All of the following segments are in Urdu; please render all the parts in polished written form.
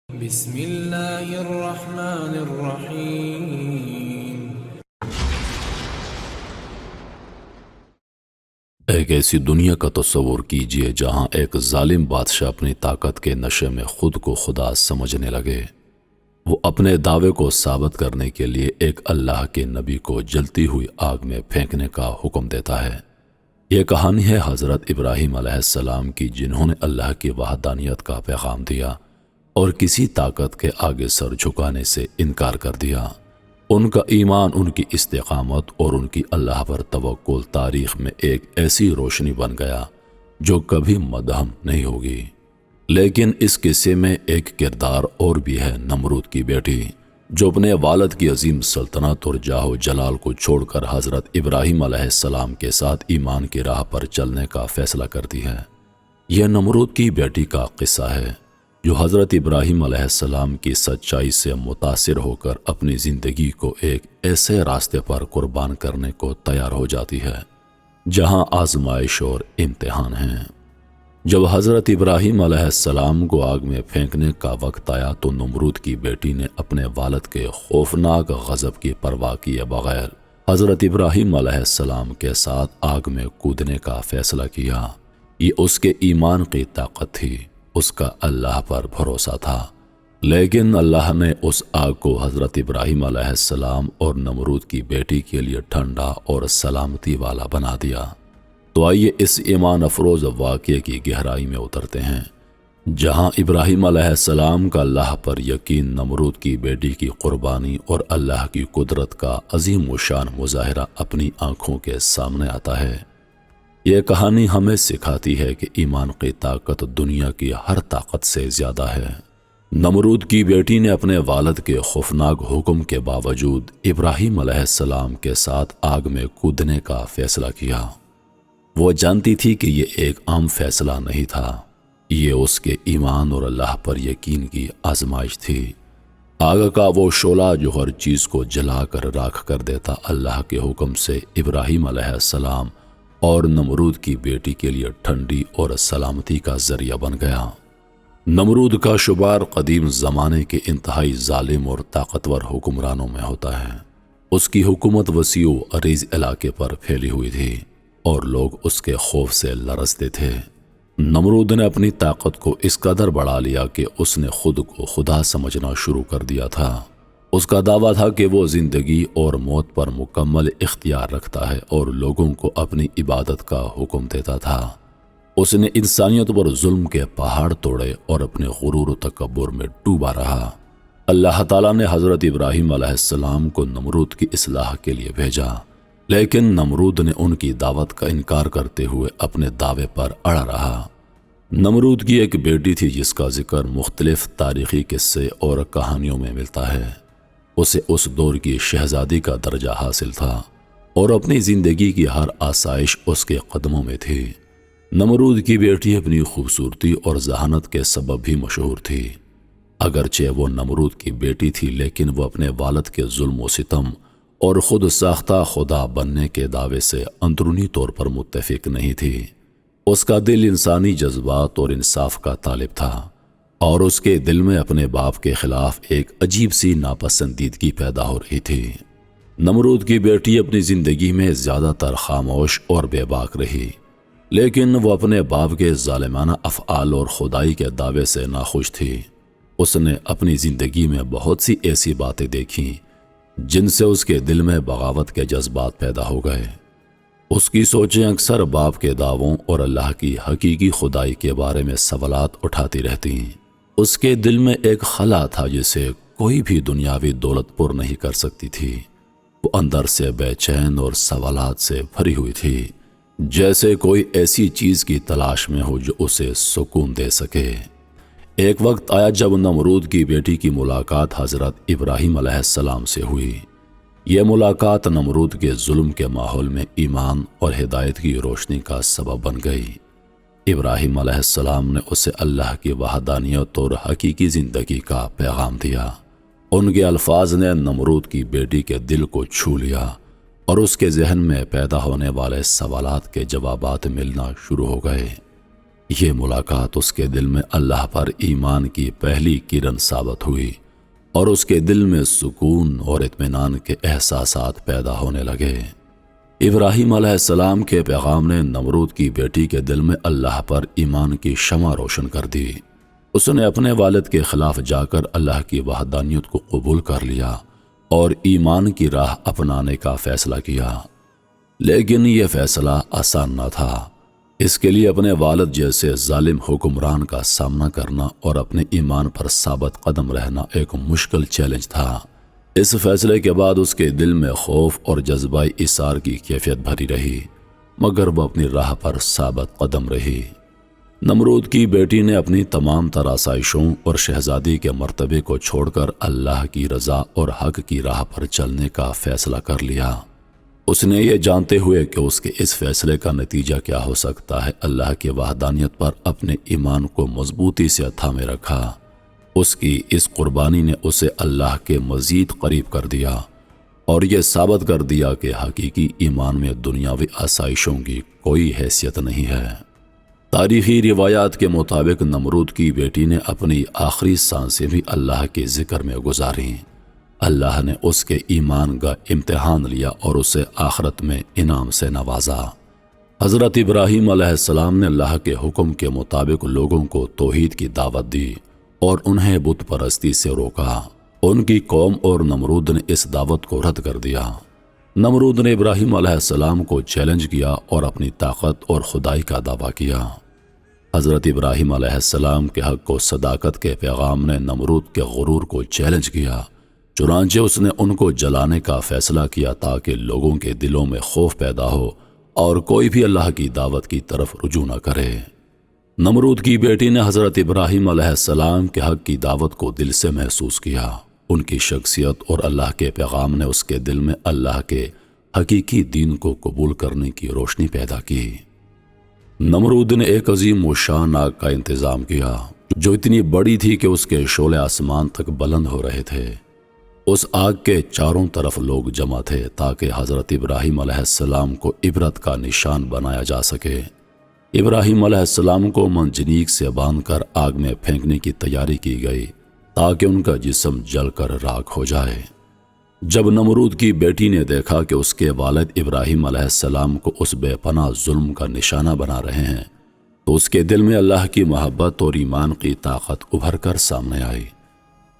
بسم اللہ الرحمن الرحیم۔ ایک ایسی دنیا کا تصور کیجئے جہاں ایک ظالم بادشاہ اپنی طاقت کے نشے میں خود کو خدا سمجھنے لگے۔ وہ اپنے دعوے کو ثابت کرنے کے لیے ایک اللہ کے نبی کو جلتی ہوئی آگ میں پھینکنے کا حکم دیتا ہے۔ یہ کہانی ہے حضرت ابراہیم علیہ السلام کی، جنہوں نے اللہ کی وحدانیت کا پیغام دیا اور کسی طاقت کے آگے سر جھکانے سے انکار کر دیا۔ ان کا ایمان، ان کی استقامت اور ان کی اللہ پر توکل تاریخ میں ایک ایسی روشنی بن گیا جو کبھی مدھم نہیں ہوگی۔ لیکن اس قصے میں ایک کردار اور بھی ہے، نمرود کی بیٹی، جو اپنے والد کی عظیم سلطنت اور جاہ و جلال کو چھوڑ کر حضرت ابراہیم علیہ السلام کے ساتھ ایمان کی راہ پر چلنے کا فیصلہ کرتی ہے۔ یہ نمرود کی بیٹی کا قصہ ہے جو حضرت ابراہیم علیہ السلام کی سچائی سے متاثر ہو کر اپنی زندگی کو ایک ایسے راستے پر قربان کرنے کو تیار ہو جاتی ہے جہاں آزمائش اور امتحان ہیں۔ جب حضرت ابراہیم علیہ السلام کو آگ میں پھینکنے کا وقت آیا تو نمرود کی بیٹی نے اپنے والد کے خوفناک غضب کی پرواہ کیے بغیر حضرت ابراہیم علیہ السلام کے ساتھ آگ میں کودنے کا فیصلہ کیا۔ یہ اس کے ایمان کی طاقت تھی، اس کا اللہ پر بھروسہ تھا۔ لیکن اللہ نے اس آگ کو حضرت ابراہیم علیہ السلام اور نمرود کی بیٹی کے لیے ٹھنڈا اور سلامتی والا بنا دیا۔ تو آئیے اس ایمان افروز واقعے کی گہرائی میں اترتے ہیں، جہاں ابراہیم علیہ السلام کا اللہ پر یقین، نمرود کی بیٹی کی قربانی اور اللہ کی قدرت کا عظیم الشان مظاہرہ اپنی آنکھوں کے سامنے آتا ہے۔ یہ کہانی ہمیں سکھاتی ہے کہ ایمان کی طاقت دنیا کی ہر طاقت سے زیادہ ہے۔ نمرود کی بیٹی نے اپنے والد کے خوفناک حکم کے باوجود ابراہیم علیہ السلام کے ساتھ آگ میں کودنے کا فیصلہ کیا۔ وہ جانتی تھی کہ یہ ایک عام فیصلہ نہیں تھا، یہ اس کے ایمان اور اللہ پر یقین کی آزمائش تھی۔ آگ کا وہ شعلہ جو ہر چیز کو جلا کر راکھ کر دیتا، اللہ کے حکم سے ابراہیم علیہ السلام اور نمرود کی بیٹی کے لیے ٹھنڈی اور سلامتی کا ذریعہ بن گیا۔ نمرود کا شمار قدیم زمانے کے انتہائی ظالم اور طاقتور حکمرانوں میں ہوتا ہے۔ اس کی حکومت وسیع و عریض علاقے پر پھیلی ہوئی تھی اور لوگ اس کے خوف سے لرزتے تھے۔ نمرود نے اپنی طاقت کو اس قدر بڑھا لیا کہ اس نے خود کو خدا سمجھنا شروع کر دیا تھا۔ اس کا دعویٰ تھا کہ وہ زندگی اور موت پر مکمل اختیار رکھتا ہے اور لوگوں کو اپنی عبادت کا حکم دیتا تھا۔ اس نے انسانیت پر ظلم کے پہاڑ توڑے اور اپنے غرور و تکبر میں ڈوبا رہا۔ اللہ تعالیٰ نے حضرت ابراہیم علیہ السلام کو نمرود کی اصلاح کے لیے بھیجا، لیکن نمرود نے ان کی دعوت کا انکار کرتے ہوئے اپنے دعوے پر اڑا رہا۔ نمرود کی ایک بیٹی تھی جس کا ذکر مختلف تاریخی قصے اور کہانیوں میں ملتا ہے۔ اسے اس دور کی شہزادی کا درجہ حاصل تھا اور اپنی زندگی کی ہر آسائش اس کے قدموں میں تھی۔ نمرود کی بیٹی اپنی خوبصورتی اور ذہانت کے سبب بھی مشہور تھی۔ اگرچہ وہ نمرود کی بیٹی تھی، لیکن وہ اپنے والد کے ظلم و ستم اور خود ساختہ خدا بننے کے دعوے سے اندرونی طور پر متفق نہیں تھی۔ اس کا دل انسانی جذبات اور انصاف کا طالب تھا، اور اس کے دل میں اپنے باپ کے خلاف ایک عجیب سی ناپسندیدگی پیدا ہو رہی تھی۔ نمرود کی بیٹی اپنی زندگی میں زیادہ تر خاموش اور بے باک رہی، لیکن وہ اپنے باپ کے ظالمانہ افعال اور خدائی کے دعوے سے ناخوش تھی۔ اس نے اپنی زندگی میں بہت سی ایسی باتیں دیکھیں جن سے اس کے دل میں بغاوت کے جذبات پیدا ہو گئے۔ اس کی سوچیں اکثر باپ کے دعووں اور اللہ کی حقیقی خدائی کے بارے میں سوالات اٹھاتی رہتی ہیں۔ اس کے دل میں ایک خلا تھا جسے کوئی بھی دنیاوی دولت پر نہیں کر سکتی تھی۔ وہ اندر سے بے چین اور سوالات سے بھری ہوئی تھی، جیسے کوئی ایسی چیز کی تلاش میں ہو جو اسے سکون دے سکے۔ ایک وقت آیا جب نمرود کی بیٹی کی ملاقات حضرت ابراہیم علیہ السلام سے ہوئی۔ یہ ملاقات نمرود کے ظلم کے ماحول میں ایمان اور ہدایت کی روشنی کا سبب بن گئی۔ ابراہیم علیہ السلام نے اسے اللہ کی وحدانیت اور حقیقی زندگی کا پیغام دیا۔ ان کے الفاظ نے نمرود کی بیٹی کے دل کو چھو لیا اور اس کے ذہن میں پیدا ہونے والے سوالات کے جوابات ملنا شروع ہو گئے۔ یہ ملاقات اس کے دل میں اللہ پر ایمان کی پہلی کرن ثابت ہوئی اور اس کے دل میں سکون اور اطمینان کے احساسات پیدا ہونے لگے۔ ابراہیم علیہ السلام کے پیغام نے نمرود کی بیٹی کے دل میں اللہ پر ایمان کی شمع روشن کر دی۔ اس نے اپنے والد کے خلاف جا کر اللہ کی وحدانیت کو قبول کر لیا اور ایمان کی راہ اپنانے کا فیصلہ کیا، لیکن یہ فیصلہ آسان نہ تھا۔ اس کے لیے اپنے والد جیسے ظالم حکمران کا سامنا کرنا اور اپنے ایمان پر ثابت قدم رہنا ایک مشکل چیلنج تھا۔ اس فیصلے کے بعد اس کے دل میں خوف اور جذبہ اثار کی کیفیت بھری رہی، مگر وہ اپنی راہ پر ثابت قدم رہی۔ نمرود کی بیٹی نے اپنی تمام تر آسائشوں اور شہزادی کے مرتبے کو چھوڑ کر اللہ کی رضا اور حق کی راہ پر چلنے کا فیصلہ کر لیا۔ اس نے یہ جانتے ہوئے کہ اس کے اس فیصلے کا نتیجہ کیا ہو سکتا ہے، اللہ کی وحدانیت پر اپنے ایمان کو مضبوطی سے تھامے رکھا۔ اس کی اس قربانی نے اسے اللہ کے مزید قریب کر دیا اور یہ ثابت کر دیا کہ حقیقی ایمان میں دنیاوی آسائشوں کی کوئی حیثیت نہیں ہے۔ تاریخی روایات کے مطابق نمرود کی بیٹی نے اپنی آخری سانسیں بھی اللہ کے ذکر میں گزاریں۔ اللہ نے اس کے ایمان کا امتحان لیا اور اسے آخرت میں انعام سے نوازا۔ حضرت ابراہیم علیہ السلام نے اللہ کے حکم کے مطابق لوگوں کو توحید کی دعوت دی اور انہیں بت پرستی سے روکا۔ ان کی قوم اور نمرود نے اس دعوت کو رد کر دیا۔ نمرود نے ابراہیم علیہ السلام کو چیلنج کیا اور اپنی طاقت اور خدائی کا دعویٰ کیا۔ حضرت ابراہیم علیہ السلام کے حق و صداقت کے پیغام نے نمرود کے غرور کو چیلنج کیا، چنانچہ اس نے ان کو جلانے کا فیصلہ کیا تاکہ لوگوں کے دلوں میں خوف پیدا ہو اور کوئی بھی اللہ کی دعوت کی طرف رجوع نہ کرے۔ نمرود کی بیٹی نے حضرت ابراہیم علیہ السلام کے حق کی دعوت کو دل سے محسوس کیا۔ ان کی شخصیت اور اللہ کے پیغام نے اس کے دل میں اللہ کے حقیقی دین کو قبول کرنے کی روشنی پیدا کی۔ نمرود نے ایک عظیم و شان آگ کا انتظام کیا جو اتنی بڑی تھی کہ اس کے شعلے آسمان تک بلند ہو رہے تھے۔ اس آگ کے چاروں طرف لوگ جمع تھے تاکہ حضرت ابراہیم علیہ السلام کو عبرت کا نشان بنایا جا سکے۔ ابراہیم علیہ السلام کو منجنیق سے باندھ کر آگ میں پھینکنے کی تیاری کی گئی تاکہ ان کا جسم جل کر راکھ ہو جائے۔ جب نمرود کی بیٹی نے دیکھا کہ اس کے والد ابراہیم علیہ السلام کو اس بے پناہ ظلم کا نشانہ بنا رہے ہیں تو اس کے دل میں اللہ کی محبت اور ایمان کی طاقت ابھر کر سامنے آئی۔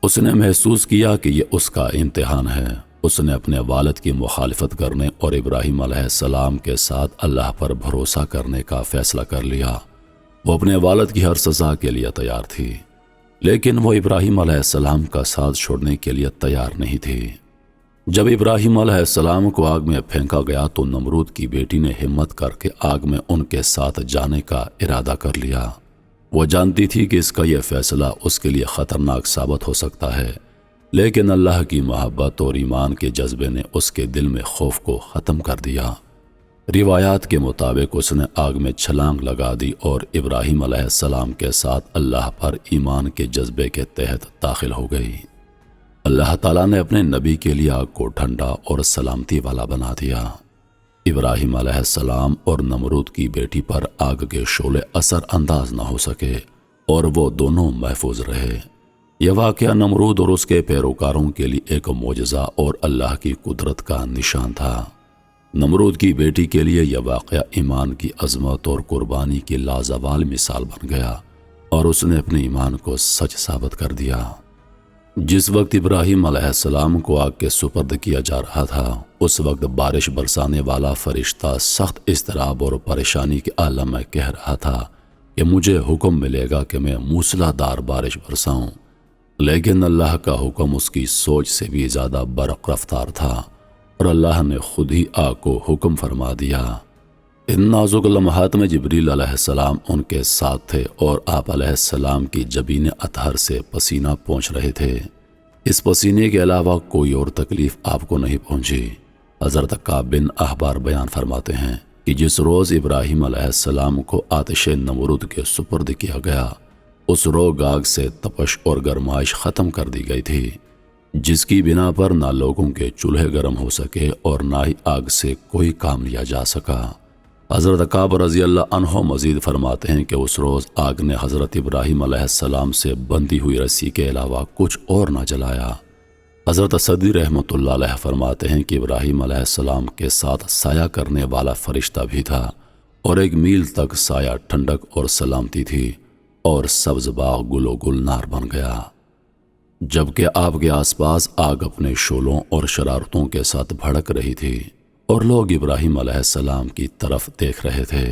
اس نے محسوس کیا کہ یہ اس کا امتحان ہے۔ اس نے اپنے والد کی مخالفت کرنے اور ابراہیم علیہ السلام کے ساتھ اللہ پر بھروسہ کرنے کا فیصلہ کر لیا۔ وہ اپنے والد کی ہر سزا کے لیے تیار تھی، لیکن وہ ابراہیم علیہ السلام کا ساتھ چھوڑنے کے لیے تیار نہیں تھی۔ جب ابراہیم علیہ السلام کو آگ میں پھینکا گیا تو نمرود کی بیٹی نے ہمت کر کے آگ میں ان کے ساتھ جانے کا ارادہ کر لیا۔ وہ جانتی تھی کہ اس کا یہ فیصلہ اس کے لیے خطرناک ثابت ہو سکتا ہے، لیکن اللہ کی محبت اور ایمان کے جذبے نے اس کے دل میں خوف کو ختم کر دیا۔ روایات کے مطابق اس نے آگ میں چھلانگ لگا دی اور ابراہیم علیہ السلام کے ساتھ اللہ پر ایمان کے جذبے کے تحت داخل ہو گئی۔ اللہ تعالیٰ نے اپنے نبی کے لیے آگ کو ٹھنڈا اور سلامتی والا بنا دیا۔ ابراہیم علیہ السلام اور نمرود کی بیٹی پر آگ کے شعلے اثر انداز نہ ہو سکے اور وہ دونوں محفوظ رہے۔ یہ واقعہ نمرود اور اس کے پیروکاروں کے لیے ایک معجزہ اور اللہ کی قدرت کا نشان تھا۔ نمرود کی بیٹی کے لیے یہ واقعہ ایمان کی عظمت اور قربانی کی لازوال مثال بن گیا اور اس نے اپنے ایمان کو سچ ثابت کر دیا۔ جس وقت ابراہیم علیہ السلام کو آگ کے سپرد کیا جا رہا تھا، اس وقت بارش برسانے والا فرشتہ سخت اضطراب اور پریشانی کے عالم میں کہہ رہا تھا کہ مجھے حکم ملے گا کہ میں موسلا دار بارش برساؤں، لیکن اللہ کا حکم اس کی سوچ سے بھی زیادہ برق رفتار تھا اور اللہ نے خود ہی آگ کو حکم فرما دیا۔ ان نازک لمحات میں جبریل علیہ السلام ان کے ساتھ تھے اور آپ علیہ السلام کی جبین اطہر سے پسینہ پہنچ رہے تھے۔ اس پسینے کے علاوہ کوئی اور تکلیف آپ کو نہیں پہنچی۔ حضرت کعب بن احبار بیان فرماتے ہیں کہ جس روز ابراہیم علیہ السلام کو آتش نمرود کے سپرد کیا گیا، اس روز آگ سے تپش اور گرمائش ختم کر دی گئی تھی، جس کی بنا پر نہ لوگوں کے چولہے گرم ہو سکے اور نہ ہی آگ سے کوئی کام لیا جا سکا۔ حضرت کعب رضی اللہ عنہ مزید فرماتے ہیں کہ اس روز آگ نے حضرت ابراہیم علیہ السلام سے بندھی ہوئی رسی کے علاوہ کچھ اور نہ جلایا۔ حضرت صدی رحمۃ اللہ علیہ فرماتے ہیں کہ ابراہیم علیہ السلام کے ساتھ سایہ کرنے والا فرشتہ بھی تھا، اور 1 میل تک سایہ ٹھنڈک اور سلامتی تھی، اور سبز باغ گل و گلنار بن گیا، جبکہ آپ کے آس پاس آگ اپنے شعلوں اور شرارتوں کے ساتھ بھڑک رہی تھی، اور لوگ ابراہیم علیہ السلام کی طرف دیکھ رہے تھے۔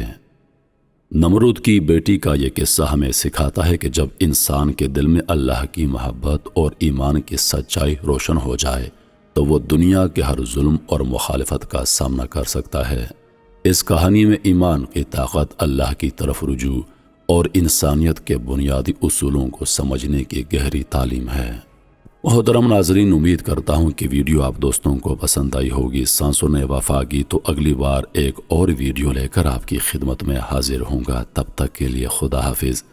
نمرود کی بیٹی کا یہ قصہ ہمیں سکھاتا ہے کہ جب انسان کے دل میں اللہ کی محبت اور ایمان کی سچائی روشن ہو جائے تو وہ دنیا کے ہر ظلم اور مخالفت کا سامنا کر سکتا ہے۔ اس کہانی میں ایمان کی طاقت، اللہ کی طرف رجوع اور انسانیت کے بنیادی اصولوں کو سمجھنے کی گہری تعلیم ہے۔ محترم ناظرین، امید کرتا ہوں کہ ویڈیو آپ دوستوں کو پسند آئی ہوگی۔ سانسوں نے وفا کی تو اگلی بار ایک اور ویڈیو لے کر آپ کی خدمت میں حاضر ہوں گا۔ تب تک کے لیے خدا حافظ۔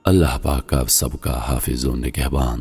اللہ پاک آپ سب کا حافظ و نگہبان۔